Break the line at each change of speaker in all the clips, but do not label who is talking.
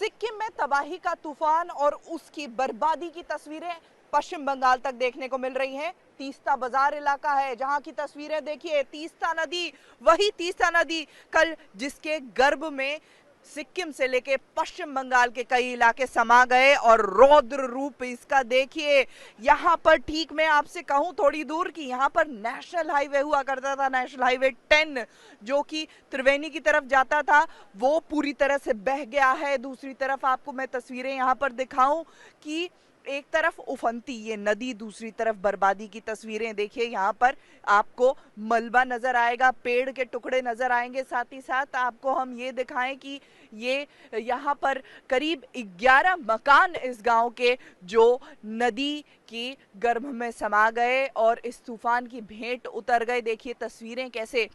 सिक्किम में तबाही का तूफान और उसकी बर्बादी की तस्वीरें पश्चिम बंगाल तक देखने को मिल रही हैं। तीस्ता बाजार इलाका है जहां की तस्वीरें देखिए। तीस्ता नदी, वही तीस्ता नदी कल जिसके गर्भ में सिक्किम से लेके पश्चिम बंगाल के कई इलाके समा गए और रौद्र रूप इसका देखिए। यहाँ पर ठीक मैं आपसे कहूँ थोड़ी दूर की यहाँ पर नेशनल हाईवे हुआ करता था, नेशनल हाईवे 10 जो कि त्रिवेणी की तरफ जाता था, वो पूरी तरह से बह गया है। दूसरी तरफ आपको मैं तस्वीरें यहाँ पर दिखाऊं कि एक तरफ उफनती ये नदी, दूसरी तरफ बर्बादी की तस्वीरें देखिए। यहाँ पर आपको मलबा नजर आएगा, पेड़ के टुकड़े नजर आएंगे। साथ ही साथ आपको हम ये दिखाएं कि ये यहाँ पर करीब 11 मकान इस गांव के जो नदी की गर्भ में समा गए और इस तूफान की भेंट उतर गए। देखिए तस्वीरें कैसे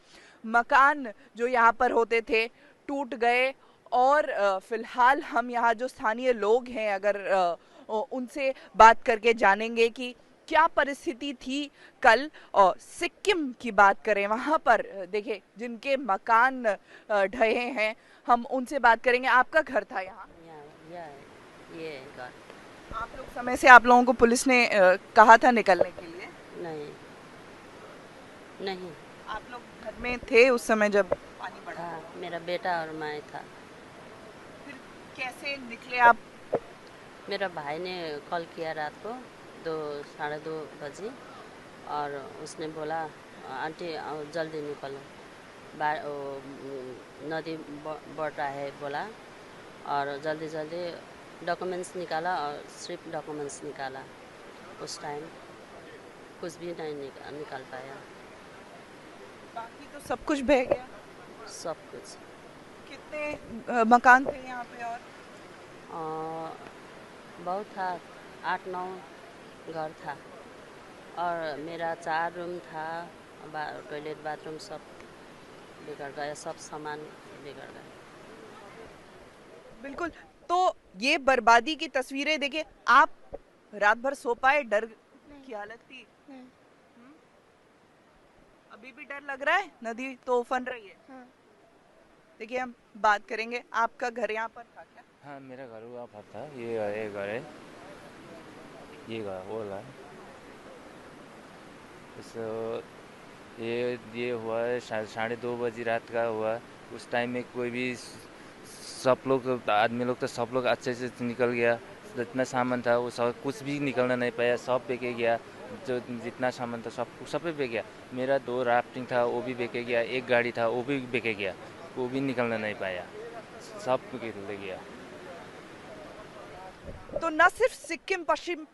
मकान जो यहाँ पर होते थे टूट गए। और फिलहाल हम यहाँ जो स्थानीय लोग हैं अगर उनसे बात करके जानेंगे कि क्या परिस्थिति थी कल। और सिक्किम की बात करें वहाँ पर देखिए जिनके मकान ढहे हैं, हम उनसे बात करेंगे। आपका घर था यहाँ?
ये घर।
आप लोग समय से आप लोगों को पुलिस ने कहा था निकलने के लिए?
नहीं नहीं
आप लोग घर में थे उस समय जब पानी बढ़ा
था,
था?
मेरा बेटा और मैं था।
फिर कैसे निकले आप?
मेरा भाई ने कॉल किया रात को 2 साढ़े 2 बजे और उसने बोला आंटी जल्दी निकलो, नदी बढ़ रहा है बोला। और जल्दी जल्दी डॉक्यूमेंट्स निकाला और सिर्फ डॉक्यूमेंट्स निकाला। उस टाइम कुछ भी नहीं निकाल पाया,
बाकी तो सब कुछ बह गया।
सब कुछ।
कितने मकान थे यहाँ पे? और
बहुत था, 8-9 घर था और मेरा 4 रूम था, टॉयलेट बाथरूम सब बिगड़ गया, सब सामान बिगड़ गया।
बिल्कुल। तो ये बर्बादी की तस्वीरें देखिए। आप रात भर सो पाए? डर की हालत थी? हम्म? अभी भी डर लग रहा है? नदी तो उफन रही है।
हाँ।
देखिए हम बात करेंगे। आपका घर यहाँ पर था क्या?
हाँ, मेरा घर हुआ पर था। ये घर है, ये घर वो है। इस ये हुआ है 2:30 रात का हुआ। उस टाइम में कोई भी सब लोग आदमी लोग तो सब लोग अच्छे से निकल गया। जितना सामान था वो सब कुछ भी निकलना नहीं पाया, सब बेके गया। जो जितना सामान था सब पे बेच गया। मेरा 2 राफ्टिंग था वो भी बेके गया, एक गाड़ी था वो भी बेके गया, वो भी निकलना नहीं पाया, सब निकल गया।
तो न सिर्फ सिक्किम,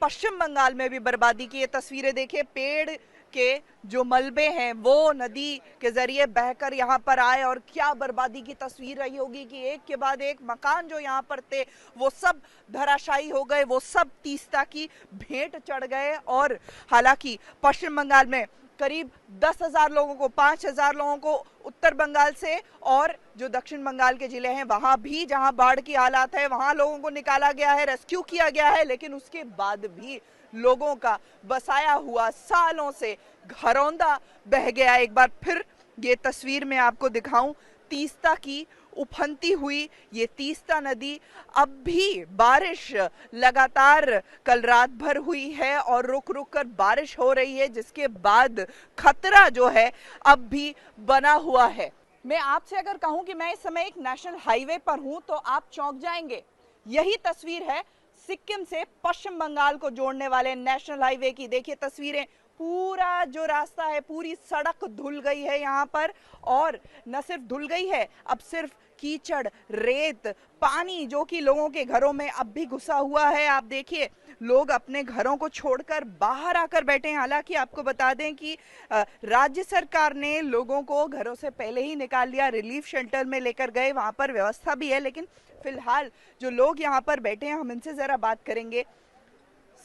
पश्चिम बंगाल में भी बर्बादी की ये तस्वीरें देखिए। पेड़ के जो मलबे हैं वो नदी के जरिए बहकर यहाँ पर आए और क्या बर्बादी की तस्वीर रही होगी कि एक के बाद एक मकान जो यहाँ पर थे वो सब धराशायी हो गए, वो सब तीस्ता की भेंट चढ़ गए। और हालांकि पश्चिम बंगाल में करीब 10,000 लोगों को, 5,000 लोगों को उत्तर बंगाल से और जो दक्षिण बंगाल के जिले हैं वहां भी जहां बाढ़ की हालात है वहां लोगों को निकाला गया है, रेस्क्यू किया गया है। लेकिन उसके बाद भी लोगों का बसाया हुआ सालों से घरौंदा बह गया। एक बार फिर ये तस्वीर में आपको दिखाऊं तीस्ता की उफनती हुई ये तीस्ता नदी। अब भी बारिश लगातार कल रात भर हुई है और रुक रुक कर बारिश हो रही है, जिसके बाद खतरा जो है अब भी बना हुआ है। मैं आपसे अगर कहूं कि मैं इस समय एक नेशनल हाईवे पर हूं तो आप चौंक जाएंगे। यही तस्वीर है सिक्किम से पश्चिम बंगाल को जोड़ने वाले नेशनल हाईवे की। देखिए तस्वीरें, पूरा जो रास्ता है, पूरी सड़क धुल गई है यहाँ पर। और न सिर्फ धुल गई है, अब सिर्फ कीचड़, रेत, पानी जो कि लोगों के घरों में अब भी घुसा हुआ है। आप देखिए लोग अपने घरों को छोड़कर बाहर आकर बैठे हैं। हालांकि आपको बता दें कि राज्य सरकार ने लोगों को घरों से पहले ही निकाल लिया, रिलीफ शेल्टर में लेकर गए, वहां पर व्यवस्था भी है। लेकिन फिलहाल जो लोग यहाँ पर बैठे हैं हम इनसे जरा बात करेंगे।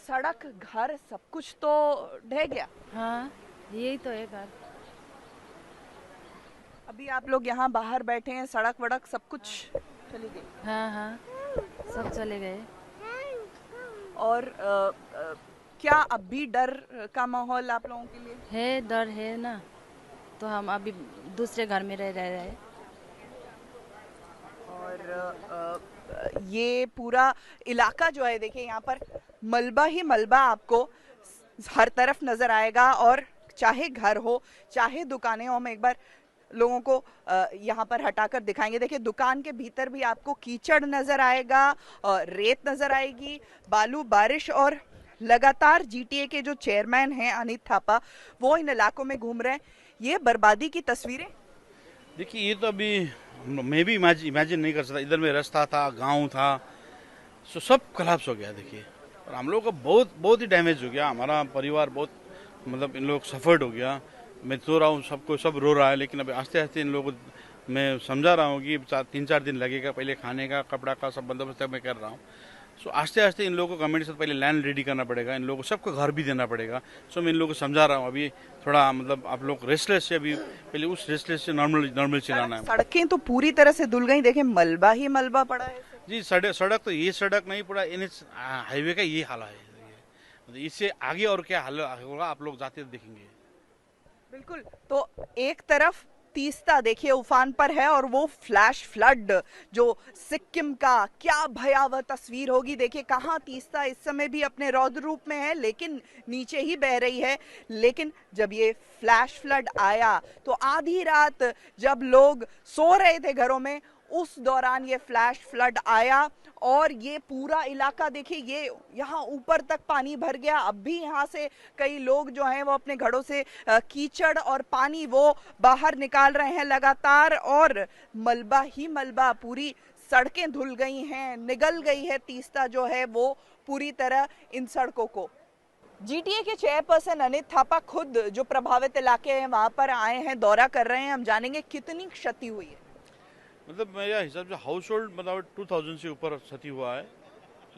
सड़क, घर, सब कुछ तो ढह गया।
हाँ, यही तो है घर।
अभी आप लोग यहाँ बाहर बैठे हैं, सड़क वड़क सब कुछ चली गई?
हाँ हाँ, सब चले गए।
और क्या अब भी डर का माहौल आप लोगों के लिए
है? डर है ना, तो हम अभी दूसरे घर में रह रहे हैं।
और ये पूरा इलाका जो है देखिए यहाँ पर मलबा ही मलबा आपको हर तरफ नजर आएगा, और चाहे घर हो चाहे दुकानें हो। हम एक बार लोगों को यहाँ पर हटाकर दिखाएंगे। देखिए दुकान के भीतर भी आपको कीचड़ नजर आएगा, रेत नजर आएगी, बालू बारिश, और लगातार जीटीए के जो चेयरमैन हैं अनित थापा वो इन इलाकों में घूम रहे हैं। ये बर्बादी की तस्वीरें
देखिए, ये तो अभी मैं भी इमेजिन नहीं कर सकता। इधर में रास्ता था, गांव था, सब कोलैप्स हो गया। देखिए, और हम लोग का बहुत ही डैमेज हो गया। हमारा परिवार बहुत मतलब इन लोग सफर्ड हो गया। मैं तो रहा हूँ, सब रो रहा है, लेकिन अभी आस्ते आस्ते इन लोगों को मैं समझा रहा हूँ कि 3-4 दिन लगेगा। पहले खाने का, कपड़ा का सब बंदोबस्त मैं कर रहा हूँ। सो आस्ते आस्ते इन लोगों को गवर्नमेंट से पहले लैंड रेडी करना पड़ेगा, इन लोगों को सबको घर भी देना पड़ेगा। सो मैं इन लोगों को समझा रहा हूँ। अभी थोड़ा मतलब आप लोग रेस्टलेस से, अभी पहले उस रेस्टलेस से नॉर्मल चलाना है।
सड़कें तो पूरी तरह से धुल गई, देखें मलबा ही मलबा पड़ा है।
जी, सड़क तो ये सड़क नहीं पड़ा, NH हाईवे का ये हाल है। मतलब इससे आगे और क्या हाल होगा आप लोग जाते देखेंगे।
बिल्कुल। तो एक तरफ तीस्ता देखिए उफान पर है, और वो फ्लैश फ्लड जो सिक्किम का क्या भयावह तस्वीर होगी। देखिए कहाँ तीस्ता इस समय भी अपने रौद्र रूप में है, लेकिन नीचे ही बह रही है। लेकिन जब ये फ्लैश फ्लड आया तो आधी रात जब लोग सो रहे थे घरों में, उस दौरान ये फ्लैश फ्लड आया, और ये पूरा इलाका देखिए, ये यहाँ ऊपर तक पानी भर गया। अब भी यहाँ से कई लोग जो हैं वो अपने घरों से कीचड़ और पानी वो बाहर निकाल रहे हैं लगातार, और मलबा ही मलबा, पूरी सड़कें धुल गई हैं, निगल गई है तीस्ता जो है वो पूरी तरह इन सड़कों को। जीटीए के चेयरपर्सन अनित थापा खुद जो प्रभावित इलाके हैं वहां पर आए हैं, दौरा कर रहे हैं। हम जानेंगे कितनी क्षति हुई है।
मतलब मेरा हिसाब से हाउस होल्ड मतलब 2000 से ऊपर क्षति हुआ है,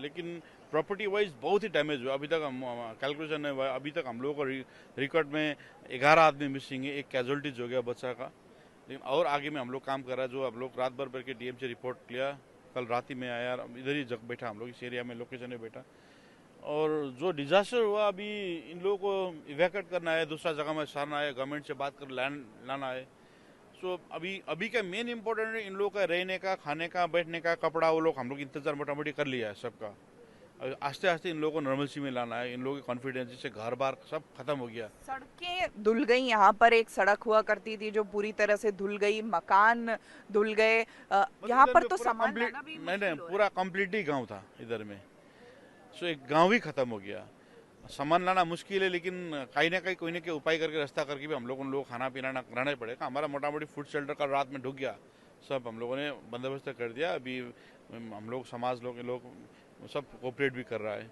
लेकिन प्रॉपर्टी वाइज बहुत ही डैमेज हुआ। अभी तक हम कैलकुलेशन है, अभी तक हम लोगों को रिकॉर्ड में 11 आदमी मिसिंग है, एक कैजुअलिटीज हो गया बच्चा का। लेकिन और आगे में हम लोग काम कर रहा है। जो हम लोग रात भर करके डीएम से रिपोर्ट लिया, कल रात ही में आया, इधर ही जग बैठा हम लोग इस एरिया में लोकेशन में बैठा। और जो डिजास्टर हुआ, अभी इन लोगों को इवैक्यूएट करना है, दूसरा जगह में सारना है, गवर्नमेंट से बात कर लैंड लाना है। सो अभी का मेन इंपॉर्टेंट है इन लोगों का रहने का, खाने का, बैठने का, कपड़ा, वो लोग हम लोग इंतजार मोटा मोटी कर लिया है सबका। आस्ते आस्ते इन लोगों को नॉर्मलसी में लाना है। इन लोगों की कॉन्फिडेंस, जिससे घर बार सब खत्म हो गया।
सड़कें धुल गई। यहाँ पर एक सड़क हुआ करती थी जो पूरी तरह से धुल गई, मकान धुल गए। यहाँ पर तो सामान लाना भी मुश्किल हो रहा है।
पूरा कम्प्लीटली गाँव था इधर में। सो एक गाँव ही खत्म हो गया। सामान लाना मुश्किल है, लेकिन कहीं ना कहीं कोई ना कोई उपाय करके, रास्ता करके भी हम लोग उन लोगों को खाना पीना कराना ही पड़ेगा। हमारा मोटा मोटी फूड शेल्टर का रात में ढुक गया, सब हम लोगों ने बंदोबस्त कर दिया। अभी हम लोग समाज लोग सब कोऑपरेट भी कर रहा है।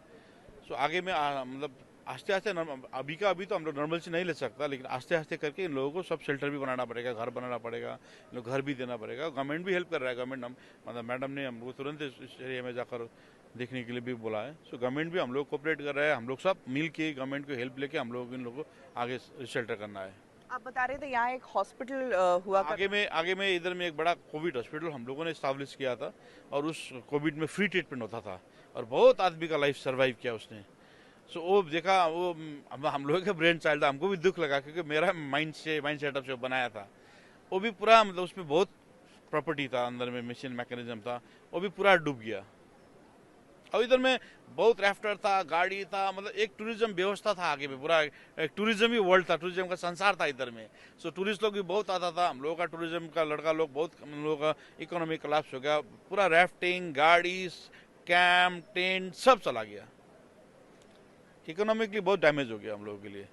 सो आगे में मतलब आस्ते आस्ते, अभी तो हम लोग नॉर्मल से नहीं ले सकता, लेकिन आस्ते आस्ते करके इन लोगों को सब शेल्टर भी बनाना पड़ेगा, घर बनाना पड़ेगा, इन लोग घर भी देना पड़ेगा। गवर्नमेंट भी हेल्प कर रहा है। गवर्नमेंट मतलब मैडम ने हमको तुरंत इस एरिया में जाकर देखने के लिए भी बोला है। सो गवर्नमेंट भी हम लोग कोऑपरेट कर रहा है। हम लोग सब मिल के गवर्नमेंट को हेल्प लेके हम लोग इन लोगों को आगे शेल्टर करना है।
आप बता रहे थे यहाँ एक हॉस्पिटल हुआ
आगे में इधर में एक बड़ा कोविड हॉस्पिटल हम लोगों ने स्टैब्लिश किया था, और उस कोविड में फ्री ट्रीटमेंट होता था, और बहुत आदमी का लाइफ सर्वाइव किया उसने। सो वो देखा, वो हम लोगों का ब्रेन चाइल्ड था। हमको भी दुख लगा, क्योंकि मेरा माइंड सेटअप से बनाया था वो भी पूरा, मतलब उसमें बहुत प्रॉपर्टी था, अंदर में मशीन मैकेनिज्म था, वो भी पूरा डूब गया। और इधर में बहुत राफ्टर था, गाड़ी था, मतलब एक टूरिज्म व्यवस्था था आगे में, पूरा एक टूरिज्म ही वर्ल्ड था, टूरिज्म का संसार था इधर में। सो टूरिस्ट लोग भी बहुत आता था। हम लोगों का टूरिज्म का लड़का लोग बहुत, हम लोगों का इकोनॉमी कोलैप्स हो गया। पूरा राफ्टिंग, गाड़ी, कैंप, टेंट सब चला गया। इकोनॉमिकली बहुत डैमेज हो गया हम लोगों के लिए।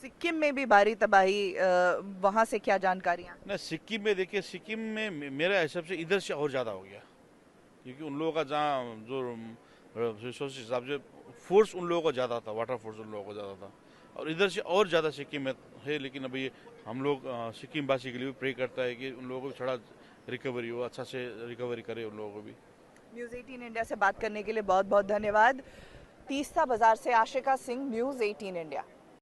सिक्किम में भी भारी तबाही, वहां से क्या जानकारियां?
ना, सिक्किम में देखिए, सिक्किम में मेरे हिसाब से इधर से और ज़्यादा हो गया, क्योंकि उन लोगों का जहाँ जो रिसोर्स हिसाब से फोर्स उन लोगों को ज़्यादा था, वाटर फोर्स उन लोगों को ज़्यादा था, और इधर से और ज़्यादा सिक्किम में है। लेकिन अभी हम लोग सिक्किम वासी के लिए भी प्रे करता है कि उन लोगों को थोड़ा रिकवरी हो, अच्छा से रिकवरी करे उन लोगों को भी।
न्यूज़ 18 इंडिया से बात करने के लिए बहुत बहुत धन्यवाद। तीस्ता बाजार से आशिका सिंह, न्यूज़ 18 इंडिया।